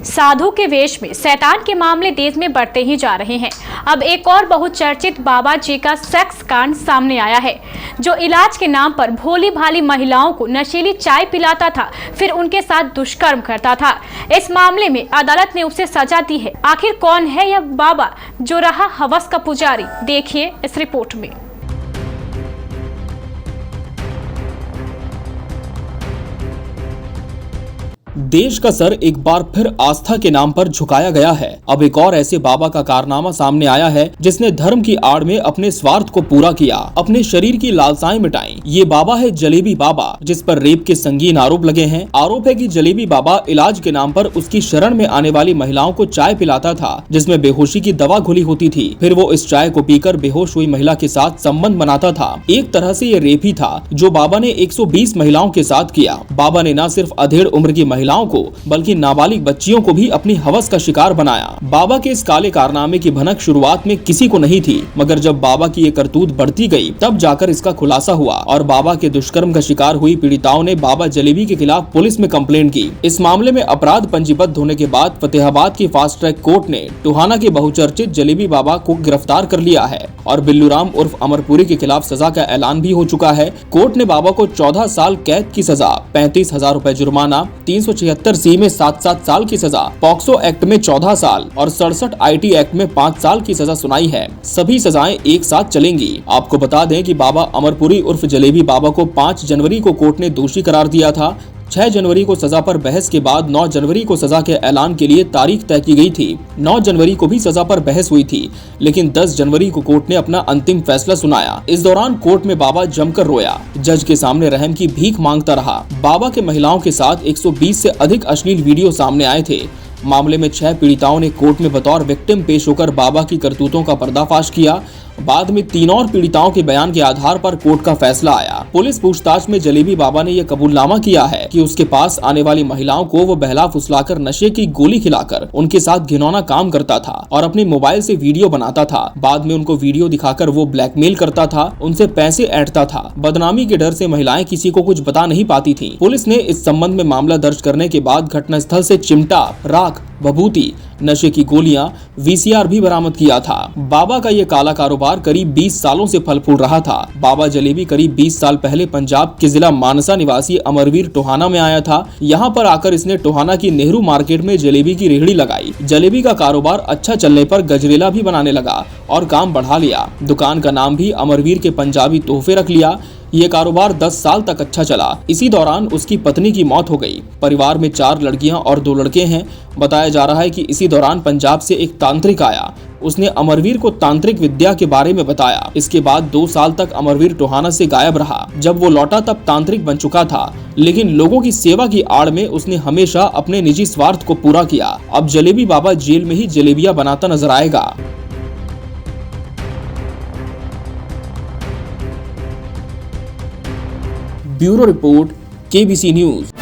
साधु के वेश में शैतान के मामले देश में बढ़ते ही जा रहे हैं। अब एक और बहुचर्चित बाबा जी का सेक्स कांड सामने आया है, जो इलाज के नाम पर भोली भाली महिलाओं को नशीली चाय पिलाता था, फिर उनके साथ दुष्कर्म करता था। इस मामले में अदालत ने उसे सजा दी है। आखिर कौन है यह बाबा जो रहा हवस का पुजारी? देखिए इस रिपोर्ट में। देश का सर एक बार फिर आस्था के नाम पर झुकाया गया है। अब एक और ऐसे बाबा का कारनामा सामने आया है जिसने धर्म की आड़ में अपने स्वार्थ को पूरा किया, अपने शरीर की लालसाएं मिटाई। ये बाबा है जलेबी बाबा, जिस पर रेप के संगीन आरोप लगे हैं। आरोप है कि जलेबी बाबा इलाज के नाम पर उसकी शरण में आने वाली महिलाओं को चाय पिलाता था, जिसमें बेहोशी की दवा घुली होती थी। फिर वो इस चाय को पीकर बेहोश हुई महिला के साथ संबंध बनाता था। एक तरह से ये रेप ही था जो बाबा ने 120 महिलाओं के साथ किया। बाबा ने न सिर्फ अधेड़ उम्र की महिलाओं को बल्कि नाबालिग बच्चियों को भी अपनी हवस का शिकार बनाया। बाबा के इस काले कारनामे की भनक शुरुआत में किसी को नहीं थी, मगर जब बाबा की ये करतूत बढ़ती गई तब जाकर इसका खुलासा हुआ और बाबा के दुष्कर्म का शिकार हुई पीड़िताओं ने बाबा जलेबी के खिलाफ पुलिस में कंप्लेंट की। इस मामले में अपराध पंजीबद्ध होने के बाद फतेहाबाद की फास्ट ट्रैक कोर्ट ने टोहाना के बहुचर्चित जलेबी बाबा को गिरफ्तार कर लिया है और बिल्लूराम उर्फ अमरपुरी के खिलाफ सजा का ऐलान भी हो चुका है। कोर्ट ने बाबा को 14 साल कैद की सजा, 35,000 रूपए जुर्माना, 376 सी में 7 साल की सजा, पॉक्सो एक्ट में 14 साल और 67 IT एक्ट में 5 साल की सजा सुनाई है। सभी सजाएं एक साथ चलेंगी। आपको बता दें कि बाबा अमरपुरी उर्फ जलेबी बाबा को 5 जनवरी को कोर्ट ने दोषी करार दिया था। 6 जनवरी को सजा पर बहस के बाद 9 जनवरी को सजा के ऐलान के लिए तारीख तय की गई थी। 9 जनवरी को भी सजा पर बहस हुई थी, लेकिन 10 जनवरी को कोर्ट ने अपना अंतिम फैसला सुनाया। इस दौरान कोर्ट में बाबा जमकर रोया, जज के सामने रहम की भीख मांगता रहा। बाबा के महिलाओं के साथ 120 से अधिक अश्लील वीडियो सामने आए थे। मामले में 6 पीड़िताओं ने कोर्ट में बतौर विक्टिम पेश होकर बाबा की करतूतों का पर्दाफाश किया। बाद में 3 और पीड़िताओं के बयान के आधार पर कोर्ट का फैसला आया। पुलिस पूछताछ में जलेबी बाबा ने यह कबूलनामा किया है कि उसके पास आने वाली महिलाओं को वो बहला फुसलाकर नशे की गोली खिलाकर उनके साथ घिनौना काम करता था और अपने मोबाइल से वीडियो बनाता था। बाद में उनको वीडियो दिखाकर वो ब्लैकमेल करता था, उनसे पैसे ऐंठता था। बदनामी के डर से महिलाएं किसी को कुछ बता नहीं पाती थी। पुलिस ने इस संबंध में मामला दर्ज करने के बाद घटनास्थल से चिमटा, राख, भभूति, नशे की गोलियां, VCR भी बरामद किया था। बाबा का ये काला कारोबार करीब 20 सालों से फल फूल रहा था। बाबा जलेबी करीब 20 साल पहले पंजाब के जिला मानसा निवासी अमरवीर टोहाना में आया था। यहाँ पर आकर इसने टोहाना की नेहरू मार्केट में जलेबी की रेहड़ी लगाई। जलेबी का कारोबार अच्छा चलने पर गजरेला भी बनाने लगा और काम बढ़ा लिया। दुकान का नाम भी अमरवीर के पंजाबी तोहफे रख लिया। ये कारोबार 10 साल तक अच्छा चला। इसी दौरान उसकी पत्नी की मौत हो गई। परिवार में 4 लड़कियां और 2 लड़के हैं। बताया जा रहा है कि इसी दौरान पंजाब से एक तांत्रिक आया। उसने अमरवीर को तांत्रिक विद्या के बारे में बताया। इसके बाद 2 साल तक अमरवीर टोहाना से गायब रहा। जब वो लौटा तब तांत्रिक बन चुका था, लेकिन लोगों की सेवा की आड़ में उसने हमेशा अपने निजी स्वार्थ को पूरा किया। अब जलेबी बाबा जेल में ही जलेबियां बनाता नजर आएगा। Bureau report, KBC news.